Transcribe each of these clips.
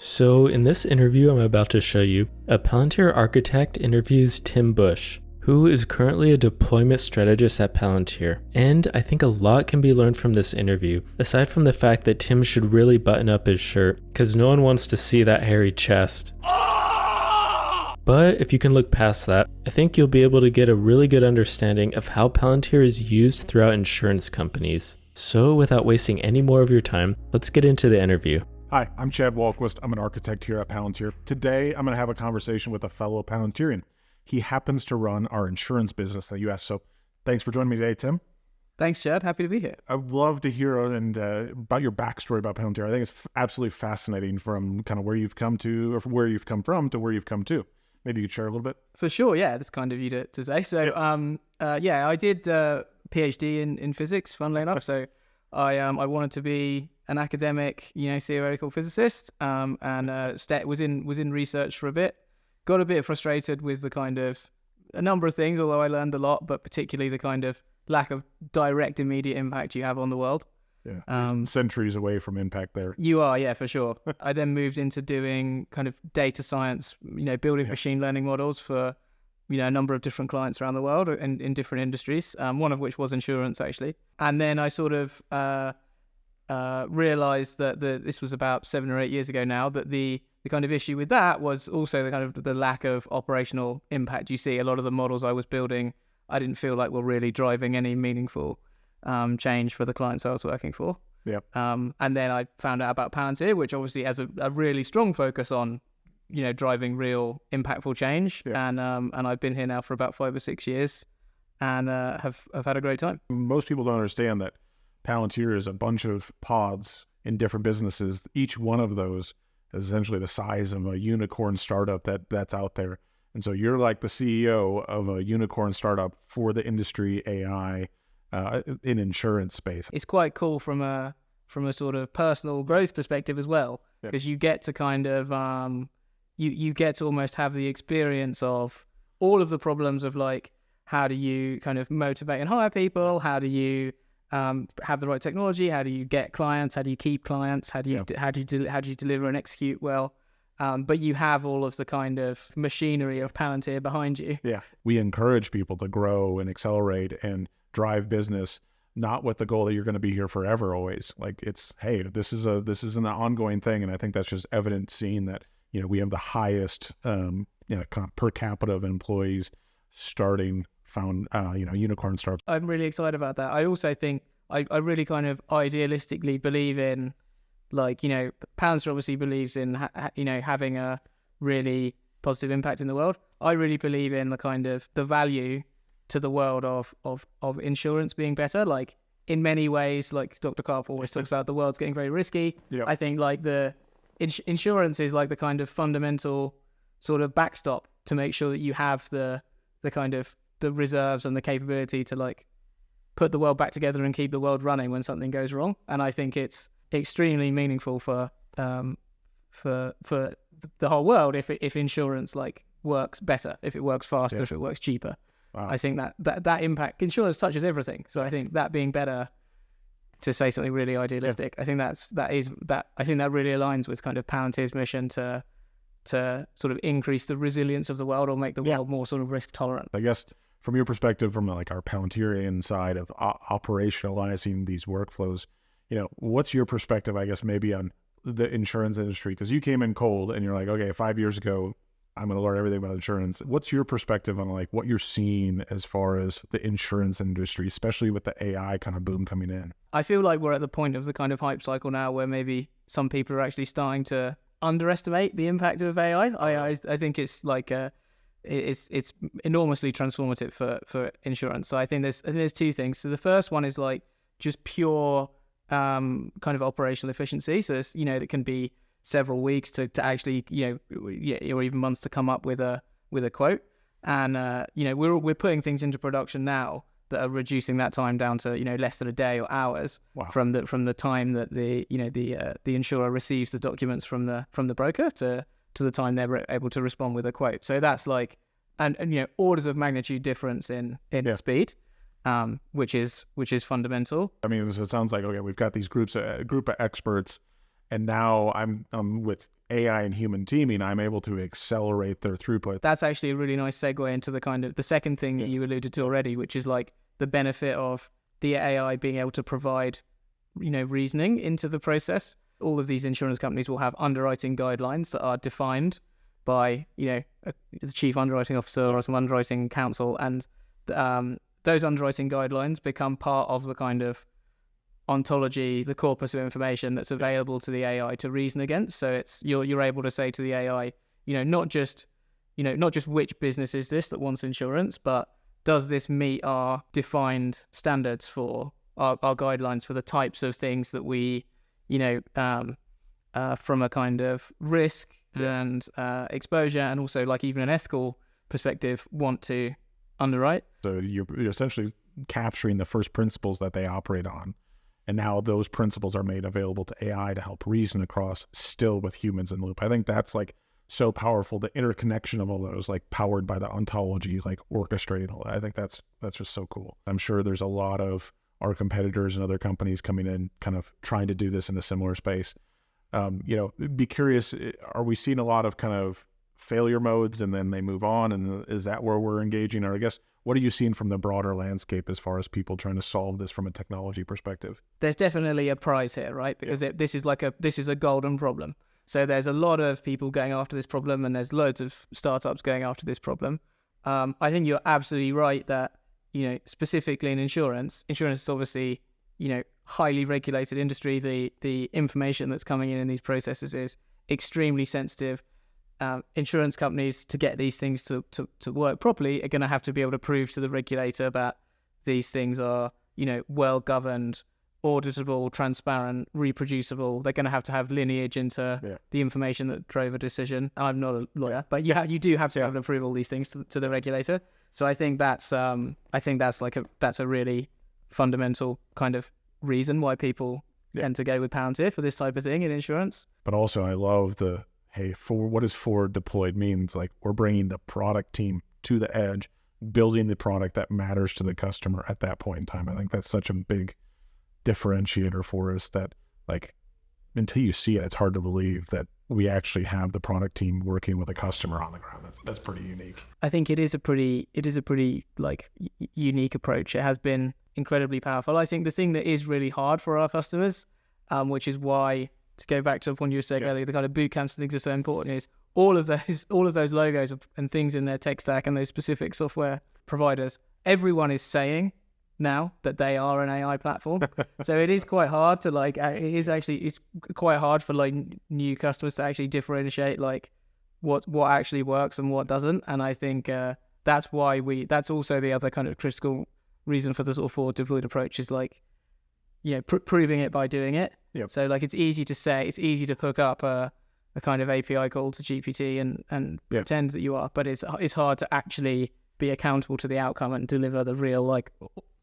So in this interview I'm about to show you, a Palantir architect interviews Tim Bush, who is currently a deployment strategist at Palantir. And I think a lot can be learned from this interview, aside from the fact that Tim should really button up his shirt, because no one wants to see that hairy chest. But if you can look past that, I think you'll be able to get a really good understanding of how Palantir is used throughout insurance companies. So without wasting any more of your time, let's get into the interview. Hi, I'm Chad Walquist. I'm an architect here at Palantir. Today, I'm going to have a conversation with a fellow Palantirian. He happens to run our insurance business in the U.S. So thanks for joining me today, Tim. Thanks, Chad. Happy to be here. I'd love to hear about your backstory about Palantir. I think it's absolutely fascinating from kind of where you've come to, or from where you've come from to where you've come to. Maybe you could share a little bit. For sure, yeah. That's kind of you to say. So, I did PhD in physics, funnily enough. So I wanted to be an academic, theoretical physicist, and was in research for a bit. Got a bit frustrated with the kind of a number of things, although I learned a lot, but particularly the kind of lack of direct, immediate impact you have on the world. Yeah, centuries away from impact there. You are, yeah, for sure. I then moved into doing kind of data science, building machine learning models for, a number of different clients around the world and in different industries, one of which was insurance, actually. And then I sort of realized that this was about 7 or 8 years ago now, that the kind of issue with that was also the kind of the lack of operational impact. You see a lot of the models I was building, I didn't feel like were really driving any meaningful change for the clients I was working for. Yep. And then I found out about Palantir, which obviously has a really strong focus on, driving real impactful change. Yeah. And I've been here now for about 5 or 6 years, and have had a great time. Most people don't understand that Palantir is a bunch of pods in different businesses. Each one of those is essentially the size of a unicorn startup that's out there. And so you're like the CEO of a unicorn startup for the industry AI in insurance space. It's quite cool from a sort of personal growth perspective as well, because you get to kind of you get to almost have the experience of all of the problems of, like, how do you kind of motivate and hire people, how do you have the right technology, how do you get clients, how do you keep clients, how do you deliver and execute well. But you have all of the kind of machinery of Palantir behind you. Yeah, we encourage people to grow and accelerate and drive business, not with the goal that you're going to be here forever always. Like, it's, hey, this is an ongoing thing. And I think that's just evident seeing that, we have the highest, kind of per capita of employees starting unicorn startups. I'm really excited about that. I also think I really kind of idealistically believe in, like, Palantir obviously believes in, having a really positive impact in the world. I really believe in the kind of the value to the world of insurance being better. Like, in many ways, like Dr. Karp always talks about, the world's getting very risky. Yep. I think, like, the insurance is like the kind of fundamental sort of backstop to make sure that you have the kind of the reserves and the capability to, like, put the world back together and keep the world running when something goes wrong. And I think it's extremely meaningful for the whole world if insurance, like, works better, if it works faster, if it works cheaper. Wow. I think that impact, insurance touches everything. So I think that being better, to say something really idealistic, I think I think that really aligns with kind of Palantir's mission to sort of increase the resilience of the world, or make the world more sort of risk tolerant. I guess from your perspective, from like our Palantirian side of operationalizing these workflows, what's your perspective, I guess, maybe on the insurance industry? Because you came in cold and you're like, okay, 5 years ago, I'm going to learn everything about insurance. What's your perspective on, like, what you're seeing as far as the insurance industry, especially with the AI kind of boom coming in? I feel like we're at the point of the kind of hype cycle now where maybe some people are actually starting to underestimate the impact of AI. I think it's like it's enormously transformative for insurance. So I think there's two things. So the first one is, like, just pure kind of operational efficiency. So it's, that can be several weeks to actually, or even months to come up with a quote. And we're putting things into production now that are reducing that time down to less than a day or hours. Wow. from the time that the insurer receives the documents from the broker to the time they're able to respond with a quote. So that's like and orders of magnitude difference in speed. Which is fundamental. I mean, so it sounds like, okay, we've got these group of experts, and now I'm with AI and human teaming, I'm able to accelerate their throughput. That's actually a really nice segue into the kind of the second thing that you alluded to already, which is like the benefit of the AI being able to provide, reasoning into the process. All of these insurance companies will have underwriting guidelines that are defined by, the chief underwriting officer or some underwriting counsel, and those underwriting guidelines become part of the kind of ontology, the corpus of information that's available to the AI to reason against. So it's you're able to say to the AI, not just which business is this that wants insurance, but does this meet our defined standards for our guidelines for the types of things that we, from a kind of risk and exposure, and also like even an ethical perspective, want to underwrite. So you're essentially capturing the first principles that they operate on. And now those principles are made available to AI to help reason across, still with humans in the loop. I think that's like so powerful, the interconnection of all those, like powered by the ontology, like orchestrating all that. I think that's just so cool. I'm sure there's a lot of our competitors and other companies coming in kind of trying to do this in a similar space. Be curious, are we seeing a lot of kind of failure modes and then they move on? And is that where we're engaging? Or I guess, what are you seeing from the broader landscape as far as people trying to solve this from a technology perspective? There's definitely a prize here, right? Because this is a golden problem. So there's a lot of people going after this problem, and there's loads of startups going after this problem. I think you're absolutely right that, specifically in insurance is obviously, highly regulated industry. The information that's coming in these processes is extremely sensitive. Insurance companies, to get these things to work properly, are going to have to be able to prove to the regulator that these things are, well governed, auditable, transparent, reproducible. They're going to have lineage into the information that drove a decision. I'm not a lawyer, but you do have to be able to prove all these things to the regulator. So I think that's a really fundamental kind of reason why people tend to go with Palantir for this type of thing in insurance. But also, I love what does forward deployed means? Like, we're bringing the product team to the edge, building the product that matters to the customer at that point in time. I think that's such a big differentiator for us that, like, until you see it, it's hard to believe that we actually have the product team working with a customer on the ground. That's pretty unique. I think it is a pretty like unique approach. It has been incredibly powerful. I think the thing that is really hard for our customers, which is why, to go back to when you were saying earlier, the kind of boot camps and things are so important, is all of those logos and things in their tech stack and those specific software providers. Everyone is saying now that they are an AI platform. So it is quite hard to it's quite hard for like new customers to actually differentiate like what actually works and what doesn't. And I think that's also the other kind of critical reason for the sort of forward deployed approach is like, proving it by doing it. Yep. So like it's easy to hook up a kind of API call to GPT and pretend that you are, but it's hard to actually be accountable to the outcome and deliver the real like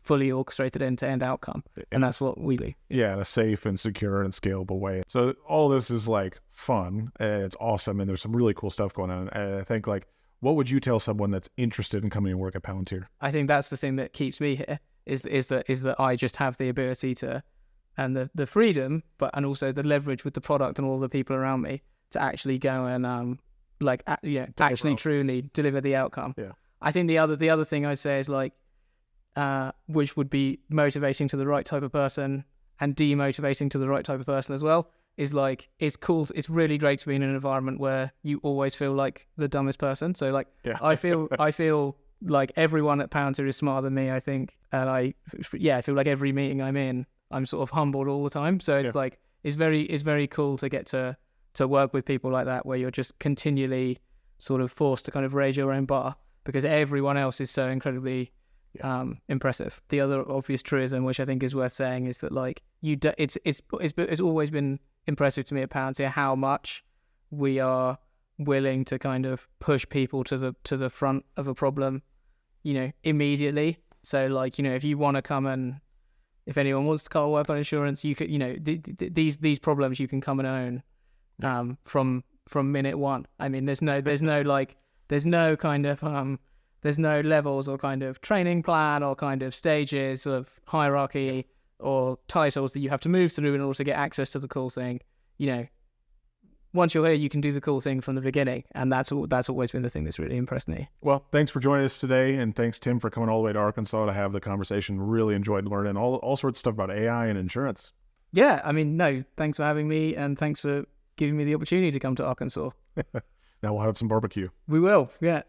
fully orchestrated end-to-end outcome. And that's what we do. Yeah, in a safe and secure and scalable way. So all this is like fun and it's awesome, and there's some really cool stuff going on. And I think, like, what would you tell someone that's interested in coming and work at Palantir? I think that's the thing that keeps me here is that I just have the ability to, and the freedom, and also the leverage with the product and all the people around me to actually go and actually truly deliver the outcome. Yeah. I think the other thing I'd say is like, which would be motivating to the right type of person and demotivating to the right type of person as well, is like, it's cool. It's really great to be in an environment where you always feel like the dumbest person. So like, I feel like everyone at Palantir is smarter than me, I think. And I feel like every meeting I'm in, I'm sort of humbled all the time. So it's like, it's very cool to get to work with people like that, where you're just continually sort of forced to kind of raise your own bar because everyone else is so incredibly impressive. The other obvious truism, which I think is worth saying, is that like it's always been impressive to me at Palantir how much we are willing to kind of push people to the front of a problem, immediately. So like, if you want to come and if anyone wants to come work on insurance, you could, these problems you can come and own from minute one. I mean, there's no kind of there's no levels or kind of training plan or kind of stages of hierarchy or titles that you have to move through in order to get access to the cool thing. once you're here, you can do the cool thing from the beginning, and that's always been the thing that's really impressed me. Well, thanks for joining us today, and thanks, Tim, for coming all the way to Arkansas to have the conversation. Really enjoyed learning all sorts of stuff about AI and insurance. Yeah, I mean, no, thanks for having me, and thanks for giving me the opportunity to come to Arkansas. Now we'll have some barbecue. We will, yeah.